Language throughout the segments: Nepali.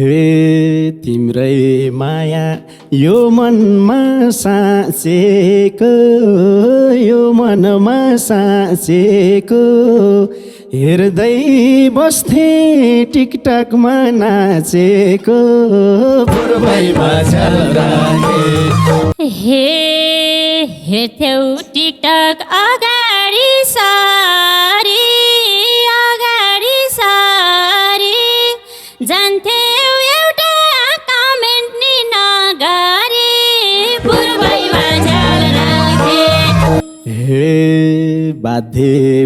हे तिम्रै माया यो मनमा साँचेको, यो मनमा साँचेको, हेर्दै बस्थे टिकटकमा नाचेको, पूर्वैमा झलराखे। हे हेर्थ्यौ टिकटक अगाडि सारी, अगाडि सारी, जान्थ्यौ एउटा कमेन्ट नि नगरी, पूर्वैमा झलराखे। हे बाध्य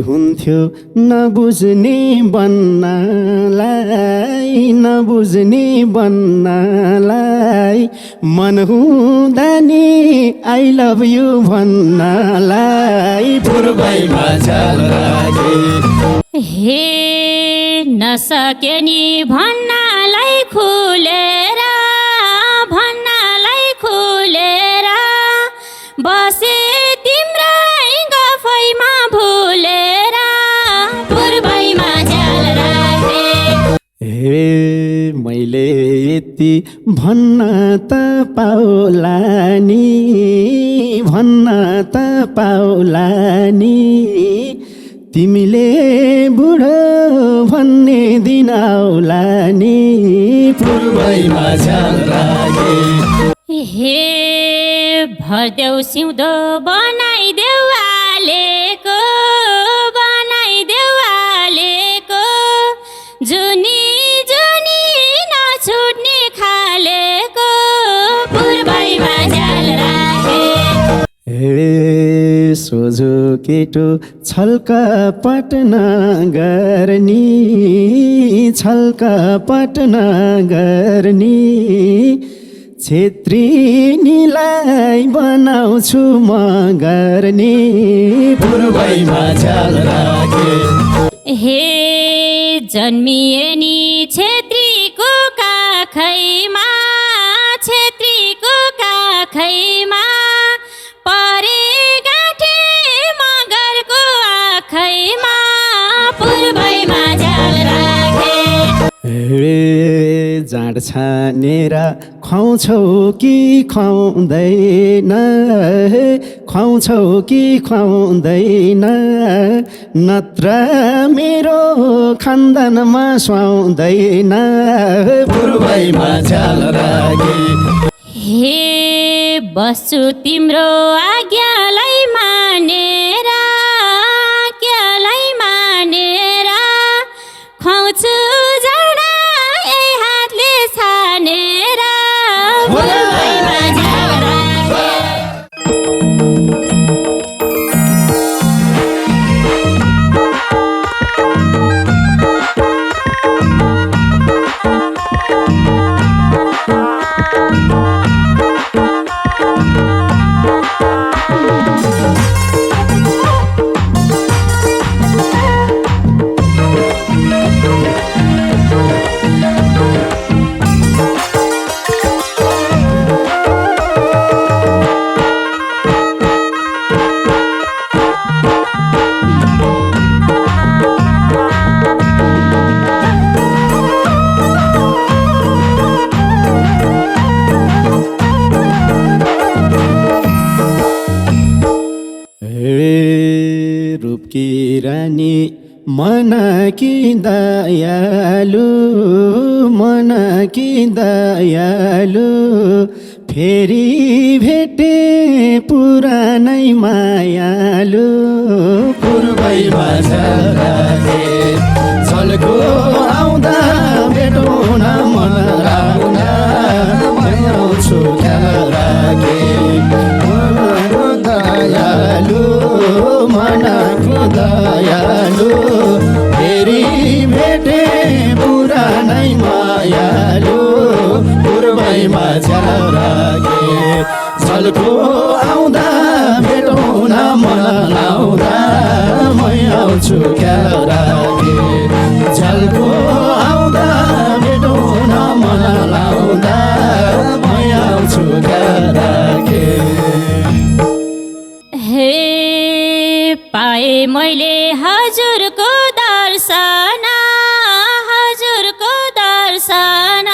हुन्थ्यो नबुझ्ने बन्नलाई, नबुझ्ने बन्नलाई, मन हुँदा नि आई लभ यु भन्नलाई, पूर्वैमा झलराखे। हे नसके नि भन्नलाई खुलेर, भन्नलाई खुलेर, बसे तिम्रै गफैमा भुलेर, पूर्वैमा झलराखे। हे मैले यति भन्न त पाउला नि, भन्न त पाउला नि, तिमीले बुढो भन्ने दिन आउला नि, पूर्वैमा झलराखे। हे भर्देऊ सिउँदो बनाइदेऊ आलेको, बनाइदेऊ आलेको, जुनी जुनी नछुट्ने खालेको, पूर्वैमा झलराखे। हे सोझो केटो छलकपट नगर्नी, छलकपट नगर्नी, छेत्रीनीलाई बनाउँछु म गर्ने, पूर्वैमा झलराखे। हे जन्मिए नि छेत्रीको काखैमा, छेत्रीको काखैमा, परे गाँठे मगरको आँखैमा, पूर्वैमा झलराखे। हे जाँड छानेर खुवाउँछौ कि खुवाउँदैन, खुवाउँछौ कि खुवाउँदैन, नत्र मेरो खानदानमा सुहाउँदैन, पूर्वैमा झलराखे। हे बस्छु तिम्रो आज्ञालाई मानेर, आज्ञालाई मानेर, खुवाउँछु जाँडा ए हातले छानेर, पूर्वैमा झलराखे। रूपकी रानी मनकी दयालु, मनकी दयालु, फेरि भेटे पुरानै मायालु, पूर्वैमा झलराखे। छलको आउँदा भेटौँ न मन राख्दा, म आउँछु ख्याल राखे, दयालु, मनको दयालु, फेरि भेटे पुरानै मायालु, पूर्वैमा झलराखे। छलको आउँदा भेटौँ न मन लाउँदा, म आउँछु ख्याल राखे, छलको आउँदा भेटौँ न मन लाउँदा, म आउँछु ख्याल राखे। हे पाए मैले हजुरको दर्शन, हजुरको दर्शन,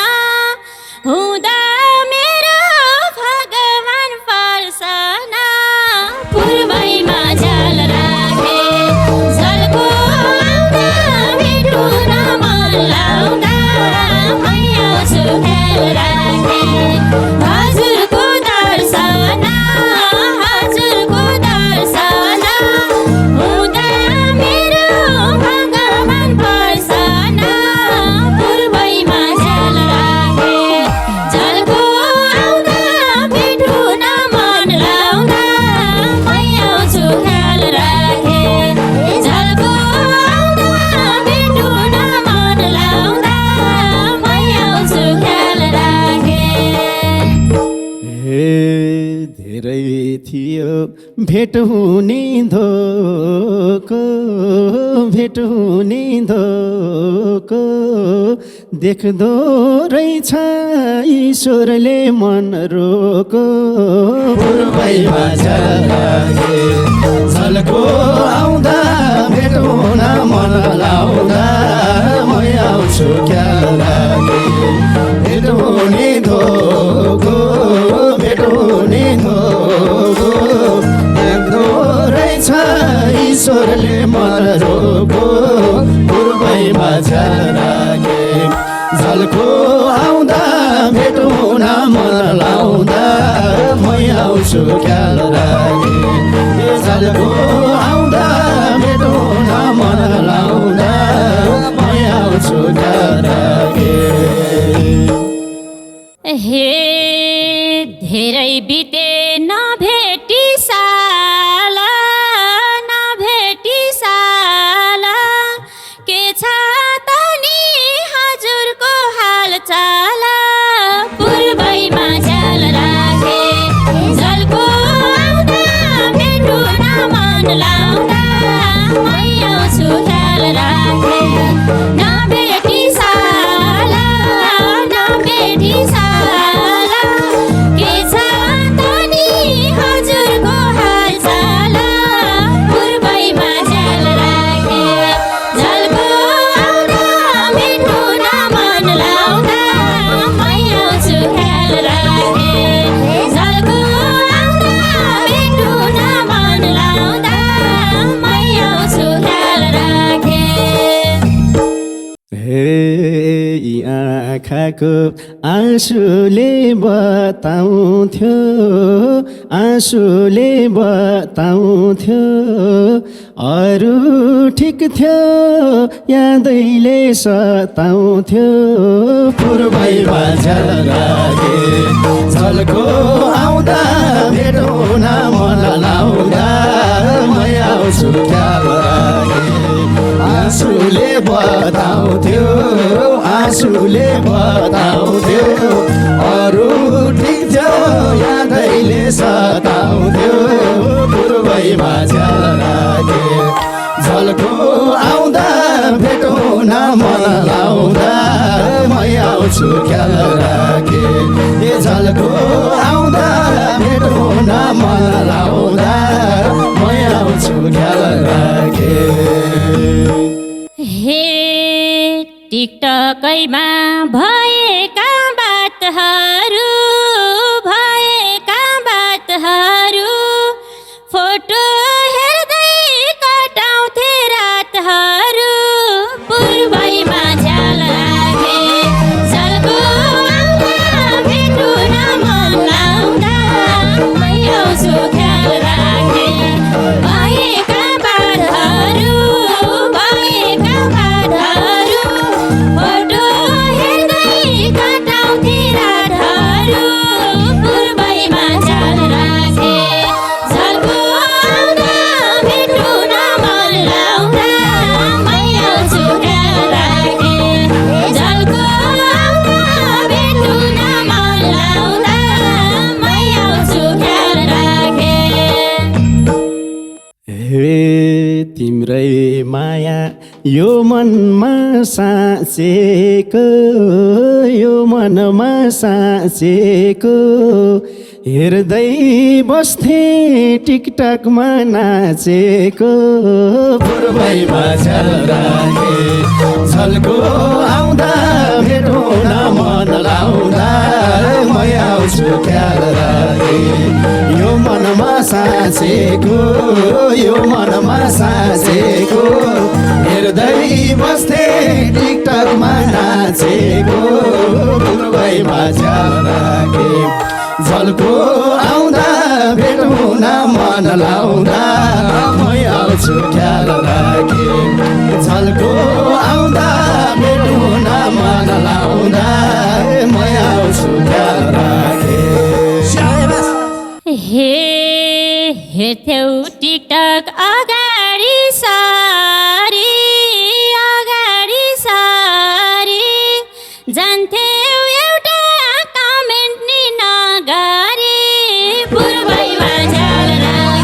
भेट हुने धोको भेट हुने धोको देख्दो रहेछ ईश्वरले मन रोको पूर्वैमा झलके झल्को आउँदा भेट हुन मन लाउँदा म आउँछु क्या लागे भेट हुने धोको भेट हुने धोको देख्दो रहेछ ईश्वरले मन रोको पूर्वैमा झलके झल्को आउँदा भेट हुन मन लाउँदा म आउँछु क्या लागे झल्को आउँदा भेट हुन मन लाउँदा म आउँछु क्या लागे हे धेरै बिते नभेटी साला के छ त नि हजुरको हालचाल पूर्वैमा झ्याल राखे झल्को आउँदा भेट हुन मन लाउँदा म आउँछु ख्याल राखे नभेटी साला के छ त नि हजुरको हालचाल पूर्वैमा झ्याल राखे झल्को आउँदा भेट हुन मन लाउँदा म आउँछु ख्याल राखे झल्को आउँदा भेट हुन मन लाउँदा म आउँछु ख्याल राखे हे आँखाको आँसुले बताउँथ्यो आँसुले बताउँथ्यो अरू ठिक थियो यादैले सताउँथ्यो पूर्वैमा झलके झल्को आउँदा भेट हुन मन लाउँदा म आउँछु क्या लागे आँसुले बताउँथ्यो आँसुले बताउँथ्यो अरू ठिक थियो यादैले सताउँथ्यो पूर्वैमा झलके झल्को आउँदा भेट हुन मन लाउँदा म आउँछु क्या लागे झल्को आउँदा भेट हुन मन लाउँदा म आउँछु क्या लागे हे टिकटकैमा भएका बातहरू फोटो हेर्दै कटाउँथे रातहरू पूर्वैमा झ्याल राखे झल्को आउँदा भेट हुन मन लाउँदा म आउँछु ख्याल राखे भएका बातहरू फोटो हेर्दै कटाउँथे रातहरू पूर्वैमा झ्याल राखे झल्को आउँदा भेट हुन मन लाउँदा म आउँछु ख्याल राखे झल्को आउँदा भेट हुन मन लाउँदा म आउँछु ख्याल राखे हे तिम्रै माया यो मनमा साँचेको यो मनमा साँचेको हेर्दै बस्थे टिकटकमा नाचेको पूर्वैमा झलके झल्को आउँदा भेट हुन मन लाउँदा म आउँछु क्या लागे यो मनमा साँचेको यो मनमा साँचेको हेर्दै बस्थे टिकटकमा नाचेको पूर्वैमा झलके झल्को आउँदा भेट हुन मन लाउँदा म आउँछु क्या लागे झल्को आउँदा भेट हुन मन लाउँदा म आउँछु क्या लागे हेर्थ्यौ टिकटक अगाडि सारी जान्थ्यौ एउटा कमेन्ट नि नगरी पूर्वैमा झ्याल राखे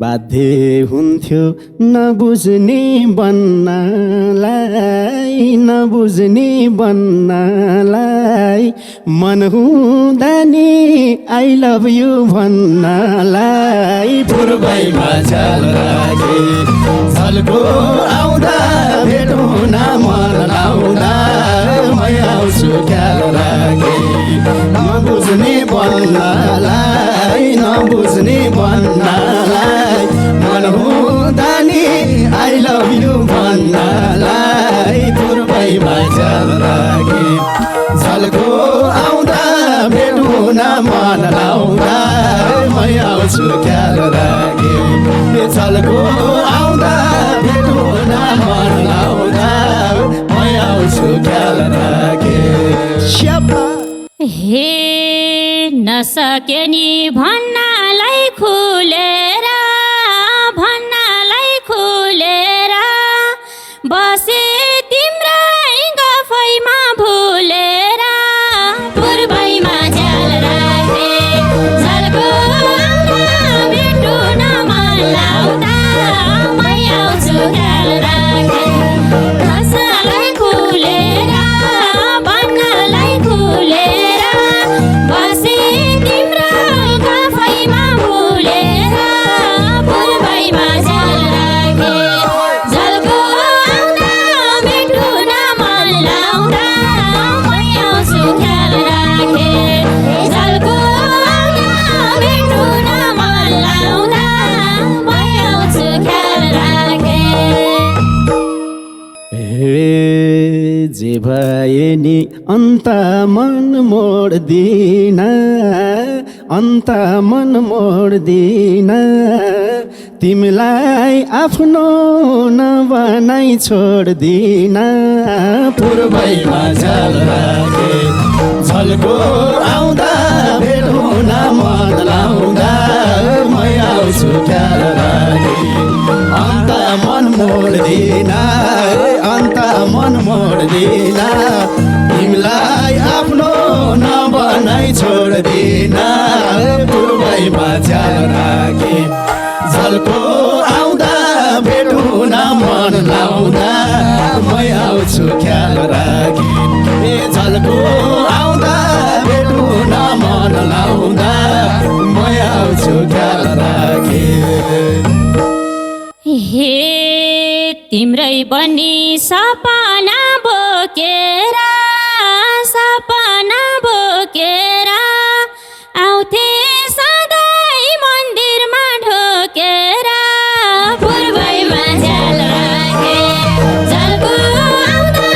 बाध्य हुन्थ्यो नबुझ्ने बन्नलाई नबुझ्ने बन्नलाई मन हुँदा नि आई लभ यु भन्नलाई पूर्वैमा झल राखे झल्को आउँदा भेटौँ न मन लाउँदा म आउँछु ख्याल राखे नबुझ्ने बन्नलाई नबुझ्ने बन्नलाई मन हुँदा नि आई लभ यु भन्नलाई पूर्वैमा झल राखे झल्को आउँदा भेटौँ न मन लाउँदा म आउँछु ख्याल राखे झल्को आउँदा भेटौँ न मन लाउँदा म आउँछु ख्याल राखे हे नसके नि भन्नलाई खुलेर बसे तिम्रै गफैमा भुलेर पूर्वैमा झ्याल राखे झल्को आउँदा भेटौँ न मन लाउँदा म आउँछु ख्याल राखे नसलाई खुलेर भन्नलाई खुलेर बसे तिम्रो गफैमा भुलेर पूर्वैमा झ्याल राखे झल्को आउँदा भेटौँ न मन लाउँदा म आउँछु ख्याल राखे झल्को आउँदा भेटौँ न मन लाउँदा म आउँछु ख्याल राखे हे जे भए नि अन्त मन मोड्दिन अन्त मन मोड्दिन तिमीलाई आफ्नो नबनाई छोड्दिन पूर्वैमा झल राखे झल्को आउँदा भेटौँ न मन लाउँदा म आउँछु ख्याल राखे अन्त मन मोड्दिन अन्त मन मोड्दिन तिमीलाई आफ्नो नबनाई छोड्दिन पूर्वैमा झ्याल राखे झल्को आउँदा भेटौँ न मन लाउँदा म आउँछु ख्याल राखे झल्को आउँदा भेटौँ न मन लाउँदा म आउँछु ख्याल राखे हे तिम्रै बनी सपना बोकेर आउँथे सधैँ मन्दिरमा ढोकेर पूर्वैमा झ्याल राखे झल्को आउँदा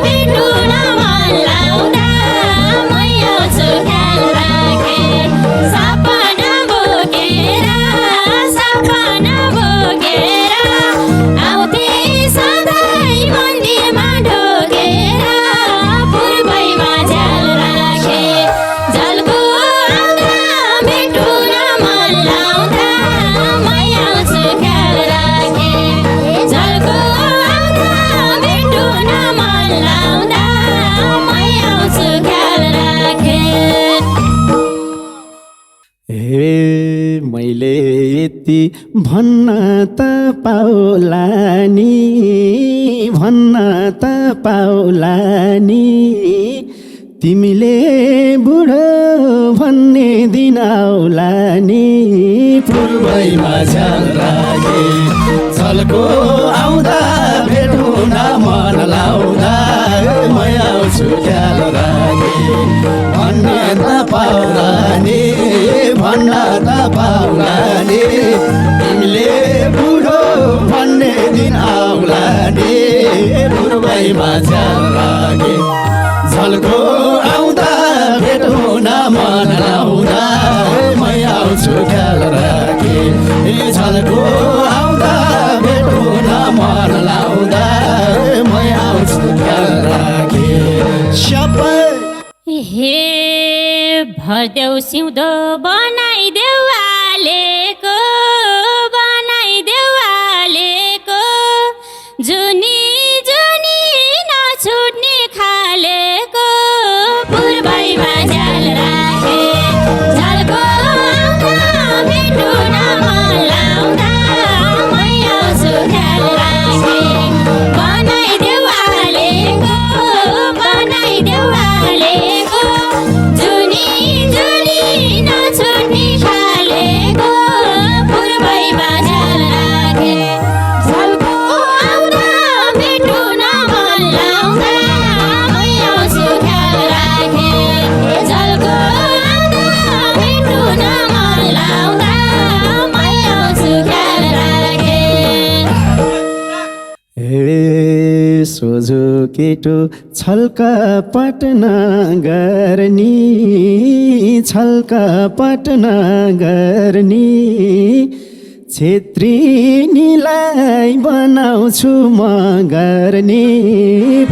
भेटौँ न मन लाउँदा म आउँछु ख्याल राखे सपना बोकेर आउँथे सधैँ मन्दिरमा ढोकेर पूर्वैमा झ्याल राखे झल्को आउँदा भेटौँ न मन लाउँदा म आउँछु ख्याल राखे झल्को आउँदा भेटौँ न मन लाउँदा म आउँछु ख्याल राखे हे मैले यति भन्न त पाउला नि तिमीले बुढो भन्ने दिन आउला नि पूर्वैमा झ्याल राखे झल्को आउँदा भेटौँ न मन लाउँदा म आउँछु ख्याल राखे भन्ने त पाउला नि तिमीले बुढो भन्ने दिन आउला नि पूर्वैमा झ्याल राखे झल्को आउँदा भेटौँ न मन लाउँदा म आउँछु ख्याल राखे झल्को आउँदा भेटौँ न मन लाउँदा म आउँछु ख्याल राखे हे भर्देऊ सिउँदो बनाइदेऊ आलेको जुनी नछुट्ने खालेको पूर्वैमा झ्याल राखे झल्को आउँदा भेटौँ न मन केटो छलकपट नगर्नी छलकपट नगर्नी छेत्रीनीलाई बनाउँछु म गर्ने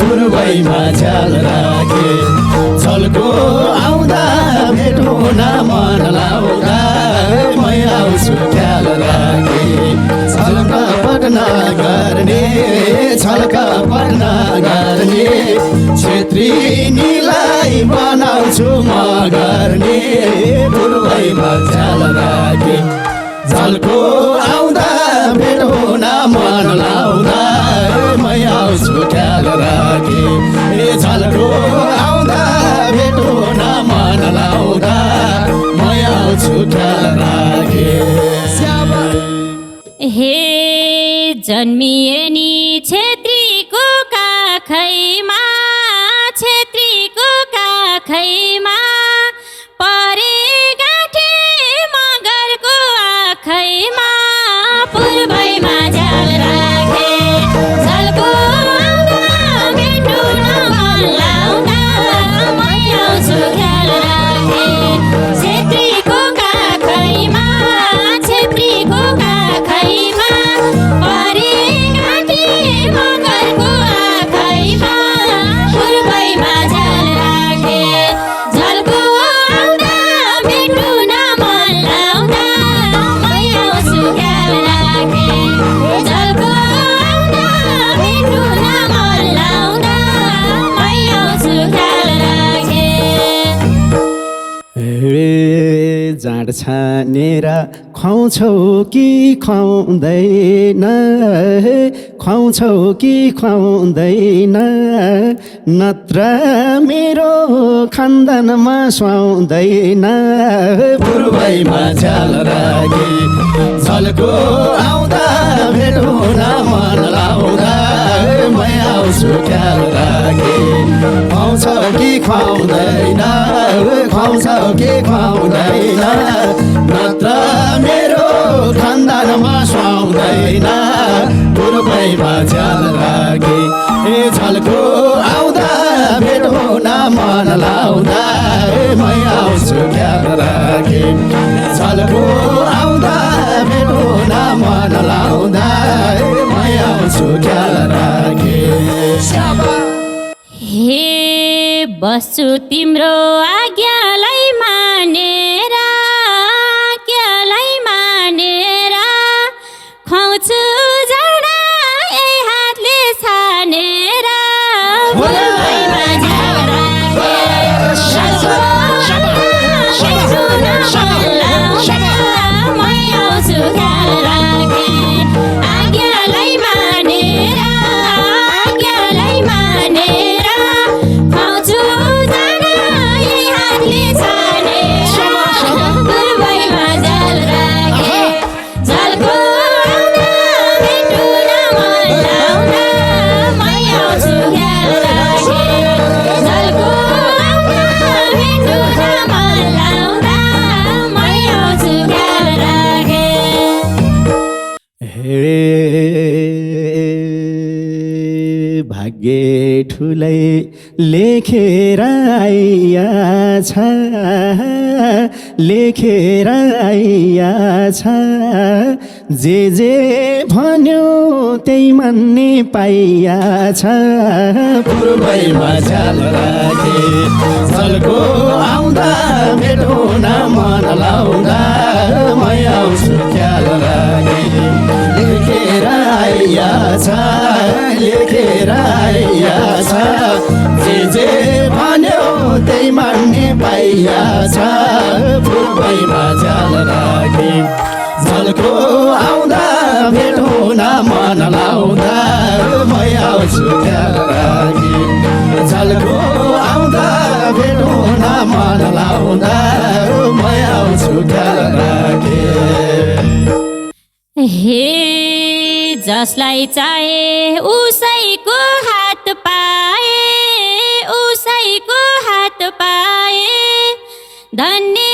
पूर्वैमा झ्याल राखे छलको आउँदा भेटो न मन लाउँदा म आउँछु ख्याल राखे छलकपट नगर्ने छलकपट नगर्ने छेत्रीनीलाई बनाउँछु म गर्ने पूर्वैमा झ्याल राखे झल्को आउँदा भेटो न मन लाउँदा म आउँछु ख्याल राखे झल्को आउँदा भेटो न मन लाउँदा म आउँछु ख्याल राखे हे जन्मिए नि छेत्रीको काखैमा छेत्रीको काखैमा परे गाँठे मगरको आँखैमा पूर्वैमा झ्याल राखे झल्को आउँदा भेटो न मन लाउँदा म आउँछु ख्याल राखे छेत्रीको काखैमा छेत्रीको काखैमा परे गाँठे मगरको आँखैमा पूर्वैमा झ्याल राखे झल्को आउँदा भेटो न मन लाउँदा म आउँछु ख्याल राखे झल्को आउँदा भेटो न मन लाउँदा म आउँछु ख्याल राखे जाँड छानेर खुवाउँछौ कि खुवाउँदैन खुवाउँछौ कि खुवाउँदैन नत्र मेरो खानदानमा सुहाउँदैन पूर्वैमा झ्याल राखे झल्को आउँदा भेटो न मन लाउँदा म आउँछु ख्याल राखे खुवाउँछौ कि खुवाउँदैन खुवाउँछौ कि खुवाउँदैन नत्र मेरो खानदानमा सुहाउँदैन पूर्वैमा झ्याल राखे झल्को आउँदा भेटो न मन लाउँदा म आउँछु ख्याल राखे झल्को आउँदा भेटो न मन लाउँदा म आउँछु ख्याल राखे हे बस्छु तिम्रो आज्ञालाई मानेर खुवाउँछु जाडा ए हातले छानेर पूर्वैमा झ्याल राखे झल्को भेटो न मन लाउँदा म आउँछु ख्याल राखे आज्ञालाई मानेर खुवाउँछु जाडा ए हातले छानेर पूर्वैमा झ्याल राखे झल्को आउँदा भेटो न मन लाउँदा म आउँछु ख्याल राखे झल्को आउँदा भेटो न मन लाउँदा म आउँछु ख्याल राखे भाग्य ठुलै लेखेर आइया छ लेखेर आइया छ जे भन्यो त्यही मान्ने पाइया छ पूर्वैमा झ्याल राखे झल्को आउँदा भेटो न मन लाउँदा म आउँछु ख्याल राखे लेखेर आइया छ लेखेर आइया छ जे भन्यो त्यही मान्ने पाइया छ पूर्वैमा झ्याल राखे झल्को आउँदा भेटो न मन लाउँदा म आउँछु ख्याल राखे झल्को आउँदा भेटो न मन लाउँदा म आउँछु ख्याल राखे हे जसलाई चाहे उसैको हात पाए धन्य